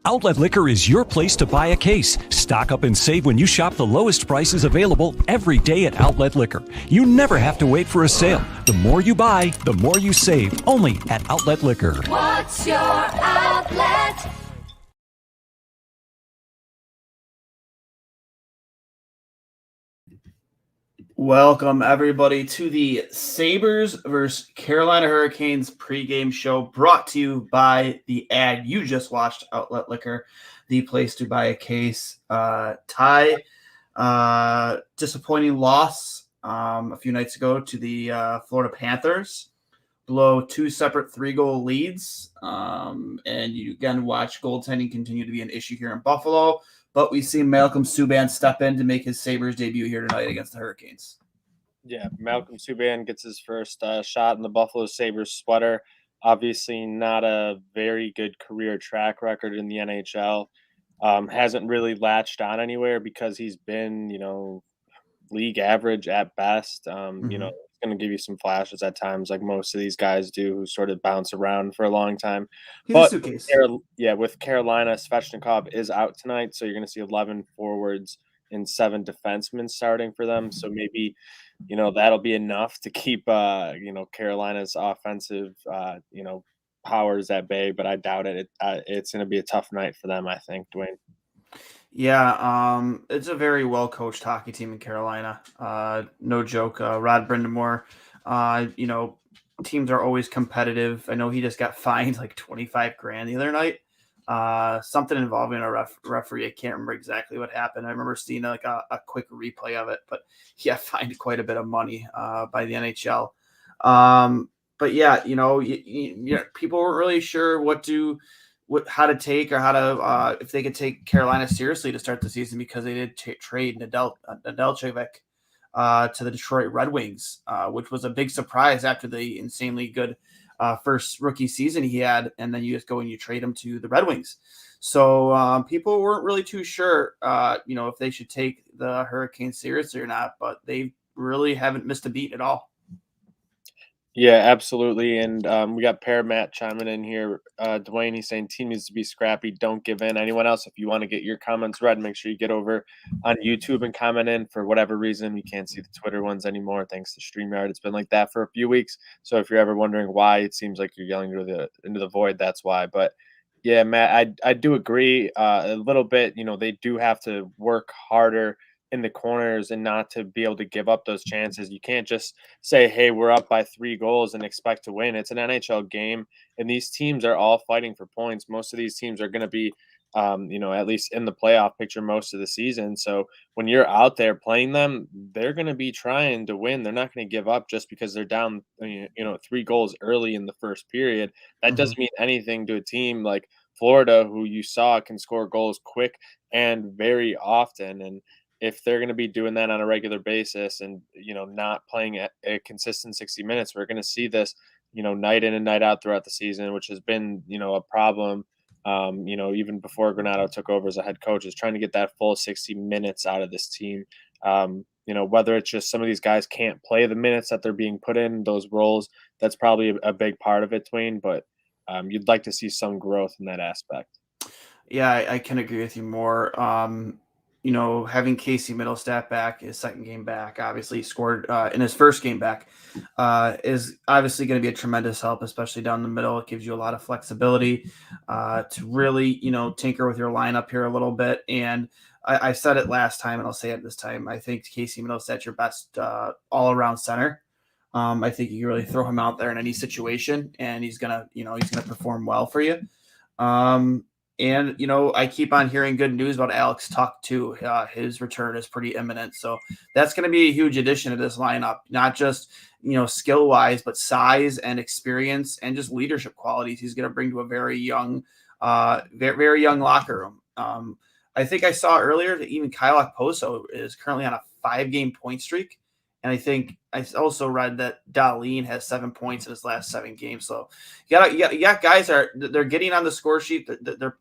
Outlet Liquor is your place to buy a case. Stock up and save when you shop the lowest prices available every day at Outlet Liquor. You never have to wait for a sale. The more you buy, the more you save. Only at Outlet Liquor. What's your outlet? Welcome, everybody, to the Sabres versus Carolina Hurricanes pregame show, brought to you by the ad you just watched, Outlet Liquor, the place to buy a case. Ty, disappointing loss a few nights ago to the Florida Panthers, blow two separate 3-goal leads, and you again watch goaltending continue to be an issue here in Buffalo. But we see Malcolm Subban step in to make his Sabres debut here tonight against the Hurricanes. Yeah, Malcolm Subban gets his first shot in the Buffalo Sabres sweater. Obviously not a very good career track record in the NHL. Hasn't really latched on anywhere because he's been, league average at best. It's going to give you some flashes at times, like most of these guys do, who sort of bounce around for a long time. He's But a suitcase. with Carolina, Svechnikov is out tonight, so you're going to see 11 forwards and 7 defensemen starting for them. So maybe, that'll be enough to keep, Carolina's offensive, powers at bay. But I doubt it. It's going to be a tough night for them, I think, Duane. Yeah, it's a very well-coached hockey team in Carolina. No joke. Rod Brindamore, teams are always competitive. I know he just got fined like $25,000 the other night. Something involving a referee. I can't remember exactly what happened. I remember seeing a quick replay of it, but he got fined quite a bit of money by the NHL. But yeah, people weren't really sure how to take or how to if they could take Carolina seriously to start the season, because they did trade Nedeljkovic to the Detroit Red Wings, which was a big surprise after the insanely good first rookie season he had, and then you just go and you trade him to the Red Wings. So people weren't really too sure, if they should take the Hurricanes seriously or not, but they really haven't missed a beat at all. Yeah, absolutely. And we got Pear Matt chiming in here. Duane, he's saying team needs to be scrappy. Don't give in. Anyone else, if you want to get your comments read, make sure you get over on YouTube and comment in. For whatever reason, we can't see the Twitter ones anymore thanks to StreamYard. It's been like that for a few weeks. So if you're ever wondering why it seems like you're yelling into the void, that's why. But yeah, Matt, I do agree a little bit. They do have to work harder in the corners and not to be able to give up those chances. You can't just say, hey, we're up by 3 goals and expect to win. It's an NHL game, and these teams are all fighting for points. Most of these teams are going to be, at least in the playoff picture most of the season. So when you're out there playing them, they're going to be trying to win. They're not going to give up just because they're down, 3 goals early in the first period. That doesn't mean anything to a team like Florida, who you saw can score goals quick and very often. And if they're going to be doing that on a regular basis and, not playing a consistent 60 minutes, we're going to see this, night in and night out throughout the season, which has been, a problem, even before Granato took over as a head coach, is trying to get that full 60 minutes out of this team. Whether it's just some of these guys can't play the minutes that they're being put in those roles, that's probably a big part of it, Dwayne, but you'd like to see some growth in that aspect. Yeah, I can agree with you more. Having Casey Middlestat back, his second game back, obviously scored in his first game back, is obviously going to be a tremendous help, especially down the middle. It gives you a lot of flexibility to really, tinker with your lineup here a little bit. And I said it last time, and I'll say it this time. I think Casey Middlestat's your best all-around center. I think you can really throw him out there in any situation, and he's gonna perform well for you. And, I keep on hearing good news about Alex Tuck, too. His return is pretty imminent. So that's going to be a huge addition to this lineup, not just, skill-wise, but size and experience and just leadership qualities he's going to bring to a very young very young locker room. I think I saw earlier that even Kyle Okposo is currently on a 5-game point streak. And I think I also read that Dahlin has 7 points in his last 7 games. So you got guys they're getting on the score sheet. The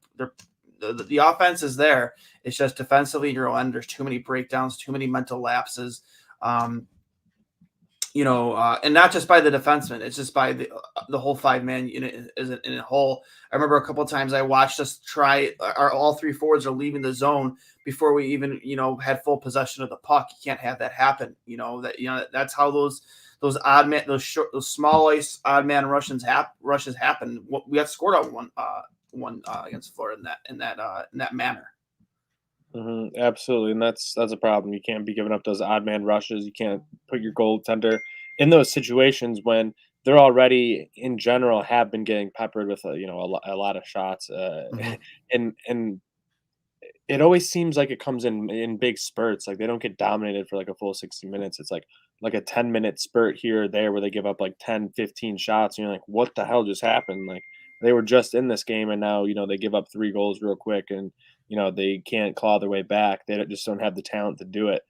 offense is there. It's just defensively, there's too many breakdowns, too many mental lapses. and not just by the defenseman, it's just by the whole 5-man unit is in a whole. I remember a couple of times I watched us try. Our all 3 forwards are leaving the zone before we even had full possession of the puck. You can't have that happen. That's how those odd man, those small ice odd man rushes happen. We got scored out one against Florida in that manner. Absolutely, and that's a problem. You can't be giving up those odd man rushes. You can't put your goaltender in those situations when they're already, in general, have been getting peppered with a lot of shots. And it always seems like it comes in big spurts. Like they don't get dominated for like a full 60 minutes. It's like a 10-minute spurt here or there where they give up like 10, 15 shots, and you're like, what the hell just happened? Like they were just in this game, and now they give up 3 goals real quick, and they can't claw their way back. They just don't have the talent to do it.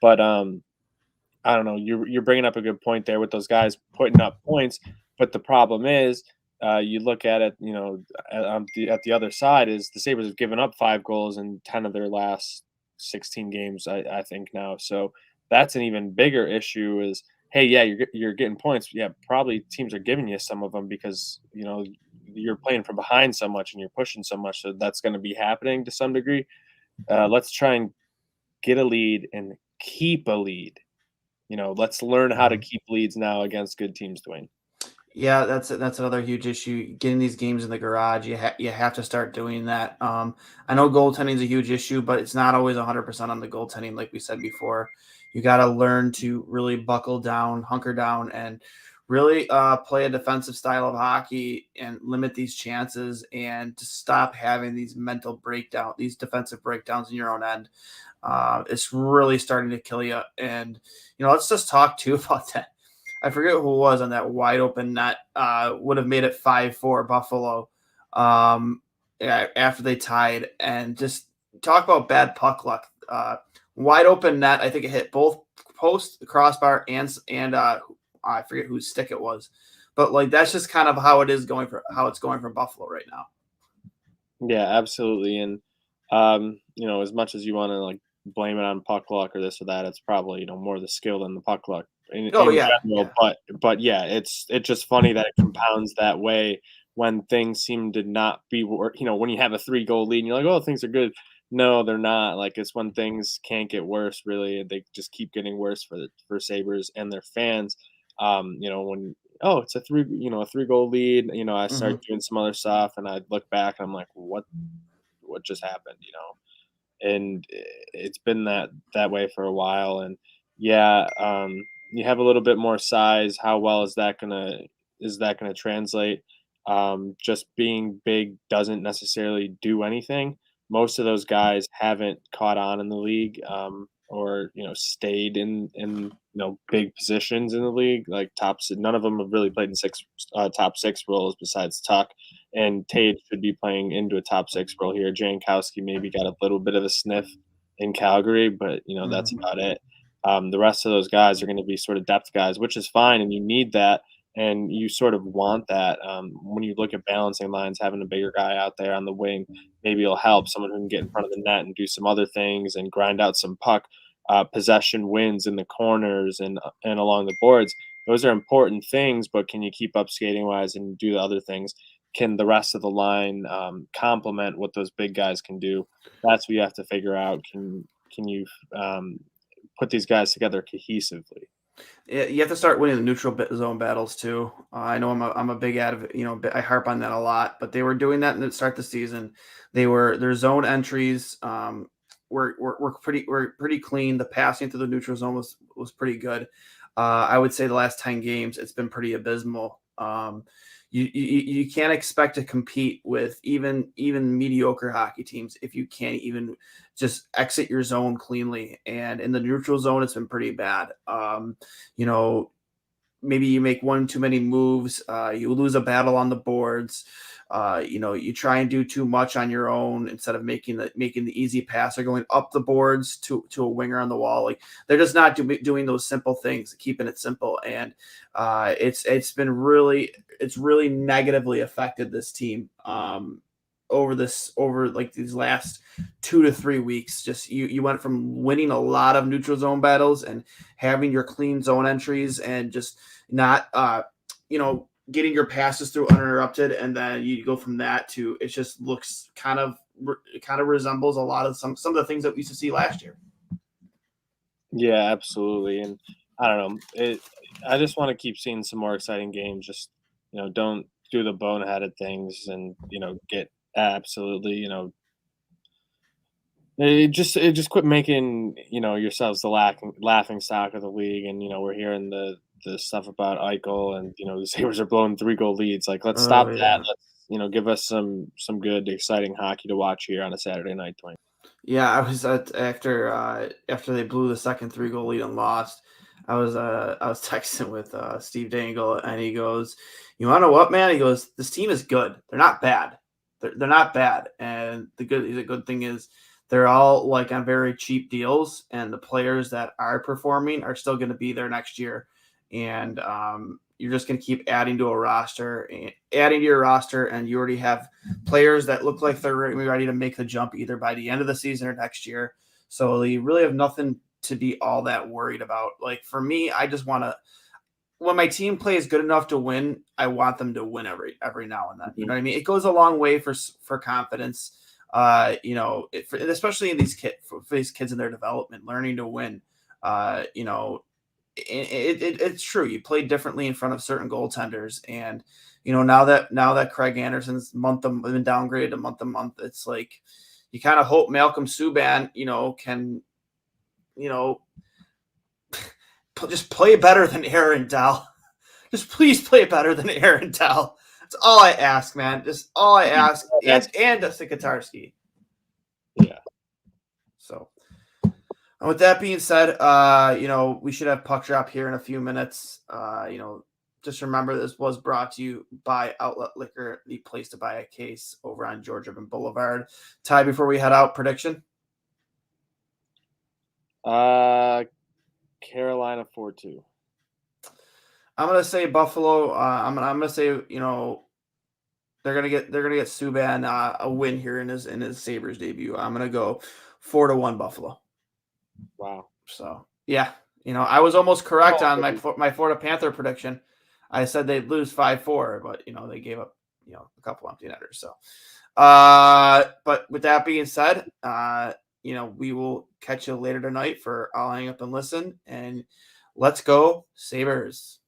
But I don't know. You're bringing up a good point there with those guys putting up points, but the problem is, you look at it, at the other side is the Sabres have given up 5 goals in 10 of their last 16 games, I think now. So that's an even bigger issue. Is hey, yeah, you're getting points. Yeah, probably teams are giving you some of them because you're playing from behind so much and you're pushing so much. So that's going to be happening to some degree. Let's try and get a lead and keep a lead. Let's learn how to keep leads now against good teams, Duane. Yeah, that's another huge issue. Getting these games in the garage, you have to start doing that. I know goaltending is a huge issue, but it's not always 100% on the goaltending, like we said before. You got to learn to really buckle down, hunker down, and really play a defensive style of hockey and limit these chances, and to stop having these these defensive breakdowns in your own end. It's really starting to kill you. And let's just talk too about that. I forget who it was on that wide open net. Would have made it 5-4 Buffalo after they tied. And just talk about bad puck luck. Wide open net. I think it hit both post, the crossbar, and I forget whose stick it was. But like that's just kind of how it's going for Buffalo right now. Yeah, absolutely. And as much as you want to like blame it on puck luck or this or that, it's probably more the skill than the puck luck in general. Yeah. But yeah, it's just funny that it compounds that way when things seem to not be when you have a 3-goal lead and you're like, oh, things are good. No, they're not. Like it's when things can't get worse. Really, they just keep getting worse for Sabres and their fans. When it's a 3-goal lead. I start doing some other stuff, and I look back and I'm like, what just happened? And it's been that way for a while. And yeah, you have a little bit more size. How well is that gonna translate? Just being big doesn't necessarily do anything. Most of those guys haven't caught on in the league, or stayed in big positions in the league. Like none of them have really played in top 6 roles besides Tuck, and Tage should be playing into a top 6 role here. Jankowski maybe got a little bit of a sniff in Calgary, but that's about it. The rest of those guys are going to be sort of depth guys, which is fine, and you need that. And you sort of want that when you look at balancing lines, having a bigger guy out there on the wing, maybe it'll help someone who can get in front of the net and do some other things and grind out some puck possession wins in the corners and along the boards. Those are important things, but can you keep up skating wise and do the other things? Can the rest of the line complement what those big guys can do? That's what you have to figure out. Can you put these guys together cohesively? You have to start winning the neutral zone battles too. I know I'm a big advocate. I harp on that a lot. But they were doing that in the start of the season. Their zone entries were pretty clean. The passing through the neutral zone was pretty good. I would say the last 10 games it's been pretty abysmal. You can't expect to compete with even mediocre hockey teams if you can't even just exit your zone cleanly. And in the neutral zone, it's been pretty bad. Maybe you make one too many moves, you lose a battle on the boards. You try and do too much on your own instead of making the easy pass or going up the boards to a winger on the wall. Like they're just not doing those simple things, keeping it simple. And it's really negatively affected this team. over like these last 2 to 3 weeks. Just you went from winning a lot of neutral zone battles and having your clean zone entries and just not getting your passes through uninterrupted, and then you go from that to it just looks kind of resembles a lot of some of the things that we used to see last year. Yeah, absolutely. And I don't know. I just want to keep seeing some more exciting games. Just don't do the boneheaded things, and get absolutely just quit making yourselves the laughing stock of the league. And we're hearing the stuff about Eichel, and the Sabres are blowing 3-goal leads. Like, let's stop that. Let's give us some good exciting hockey to watch here on a Saturday night, Dwayne. Yeah, I was after they blew the second 3-goal lead and lost. I was texting with Steve Dangle, and he goes, "You want to know what, man?" He goes, "This team is good. They're not bad. They're not bad." And the good thing is they're all like on very cheap deals, and the players that are performing are still going to be there next year. And you're just going to keep adding to your roster, and you already have players that look like they're ready to make the jump either by the end of the season or next year. So you really have nothing to be all that worried about. Like, for me, I just want to, when my team plays good enough to win, I want them to win every now and then. You know what I mean? It goes a long way for confidence. Especially in for these kids in their development, learning to win. It's true. You play differently in front of certain goaltenders, and now that Craig Anderson's been downgraded to month, it's like you kind of hope Malcolm Subban can just play better than Aaron Dell. Just please play better than Aaron Dell. That's all I ask, man. Just all I ask. And Dustin Katarski. Yeah. So, and with that being said, we should have puck drop here in a few minutes. Just remember this was brought to you by Outlet Liquor, the place to buy a case over on George Urban Boulevard. Ty, before we head out, prediction? Carolina 4-2. I'm gonna say Buffalo. I'm gonna say they're gonna get Subban a win here in his Sabres debut. I'm gonna go 4-1 Buffalo. Wow. So yeah, I was almost correct on my Florida Panther prediction. I said they'd lose 5-4, but they gave up a couple empty netters. So, but with that being said, we will catch you later tonight for I'll Hang Up and Listen, and let's go Sabres.